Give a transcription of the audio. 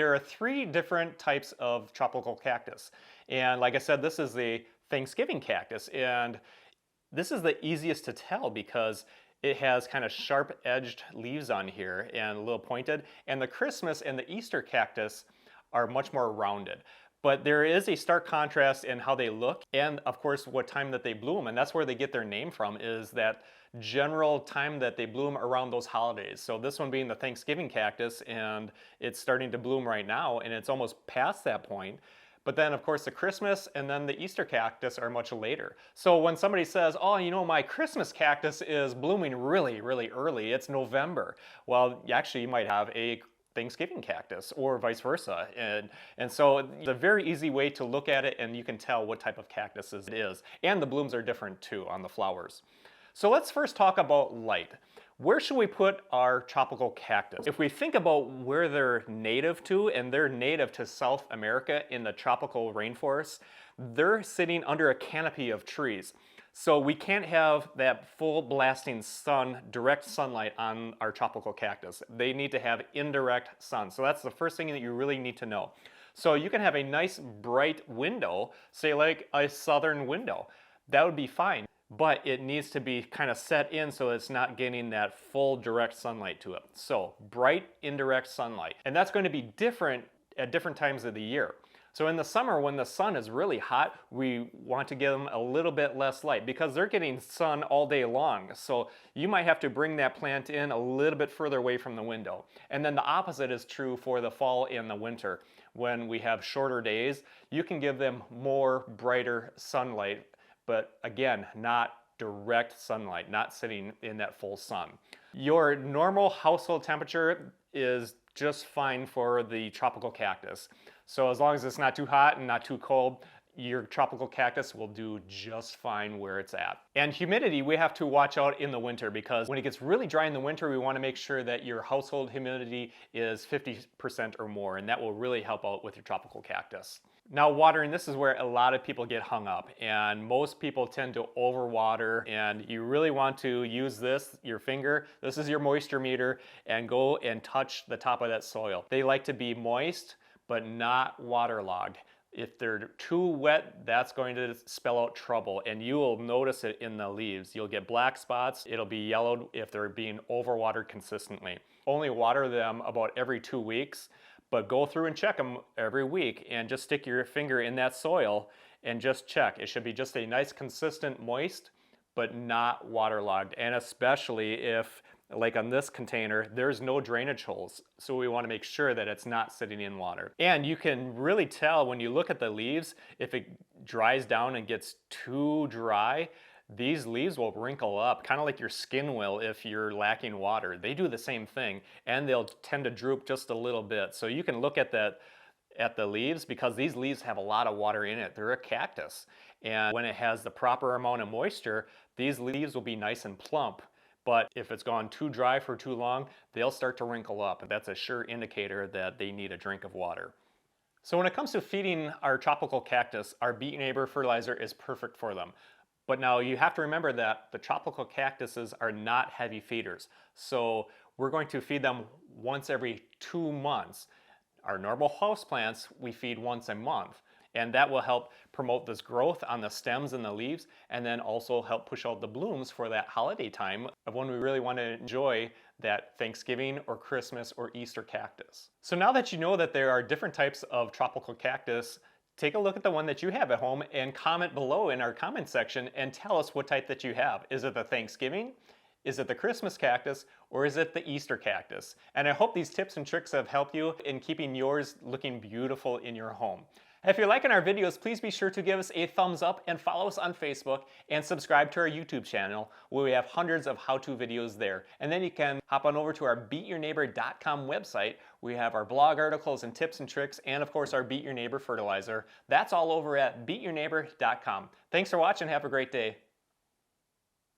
There are three different types of tropical cactus. And like I said, this is the Thanksgiving cactus. And this is the easiest to tell because it has kind of sharp-edged leaves on here and a little pointed. And the Christmas and the Easter cactus are much more rounded. But there is a stark contrast in how they look and of course what time that they bloom, and that's where they get their name from, is that general time that they bloom around those holidays. So this one being the Thanksgiving cactus, and it's starting to bloom right now and it's almost past that point. But then of course the Christmas and then the Easter cactus are much later. So when somebody says, oh, you know, my Christmas cactus is blooming really, really early, it's November. Well, actually you might have a Thanksgiving cactus or vice versa. And so it's a very easy way to look at it, and you can tell what type of cactus it is. And the blooms are different too on the flowers. So let's first talk about light. Where should we put our tropical cactus? If we think about where they're native to, and they're native to South America in the tropical rainforests, they're sitting under a canopy of trees. So we can't have that full blasting sun, direct sunlight on our tropical cactus. They need to have indirect sun. So that's the first thing that you really need to know. So you can have a nice bright window, say like a southern window. That would be fine, but it needs to be kind of set in so it's not getting that full direct sunlight to it. So bright indirect sunlight. And that's going to be different at different times of the year. So in the summer, when the sun is really hot, we want to give them a little bit less light because they're getting sun all day long. So you might have to bring that plant in a little bit further away from the window. And then the opposite is true for the fall and the winter. When we have shorter days, you can give them more brighter sunlight, but again, not direct sunlight, not sitting in that full sun. Your normal household temperature is just fine for the tropical cactus. So as long as it's not too hot and not too cold, your tropical cactus will do just fine where it's at. And humidity, we have to watch out in the winter because when it gets really dry in the winter, we want to make sure that your household humidity is 50% or more, and that will really help out with your tropical cactus. Now watering, this is where a lot of people get hung up, and most people tend to overwater, and you really want to use this, your finger, this is your moisture meter, and go and touch the top of that soil. They like to be moist, but not waterlogged. If they're too wet, that's going to spell out trouble, and you will notice it in the leaves. You'll get black spots, it'll be yellowed if they're being overwatered consistently. Only water them about every 2 weeks, but go through and check them every week and just stick your finger in that soil and just check. It should be just a nice consistent moist, but not waterlogged, and especially if, like on this container, there's no drainage holes. So we want to make sure that it's not sitting in water. And you can really tell when you look at the leaves, if it dries down and gets too dry, these leaves will wrinkle up, kind of like your skin will if you're lacking water. They do the same thing, and they'll tend to droop just a little bit. So you can look at the leaves because these leaves have a lot of water in it. They're a cactus. And when it has the proper amount of moisture, these leaves will be nice and plump. But if it's gone too dry for too long, they'll start to wrinkle up. That's a sure indicator that they need a drink of water. So when it comes to feeding our tropical cactus, our Beat Your Neighbor fertilizer is perfect for them. But now you have to remember that the tropical cactuses are not heavy feeders. So we're going to feed them once every 2 months. Our normal houseplants, we feed once a month. And that will help promote this growth on the stems and the leaves, and then also help push out the blooms for that holiday time of when we really want to enjoy that Thanksgiving or Christmas or Easter cactus. So now that you know that there are different types of tropical cactus, take a look at the one that you have at home and comment below in our comment section and tell us what type that you have. Is it the Thanksgiving? Is it the Christmas cactus, or is it the Easter cactus? And I hope these tips and tricks have helped you in keeping yours looking beautiful in your home. If you're liking our videos, please be sure to give us a thumbs up and follow us on Facebook and subscribe to our YouTube channel where we have hundreds of how-to videos there. And then you can hop on over to our beatyourneighbor.com website. We have our blog articles and tips and tricks, and of course our Beat Your Neighbor fertilizer. That's all over at beatyourneighbor.com. Thanks for watching. Have a great day.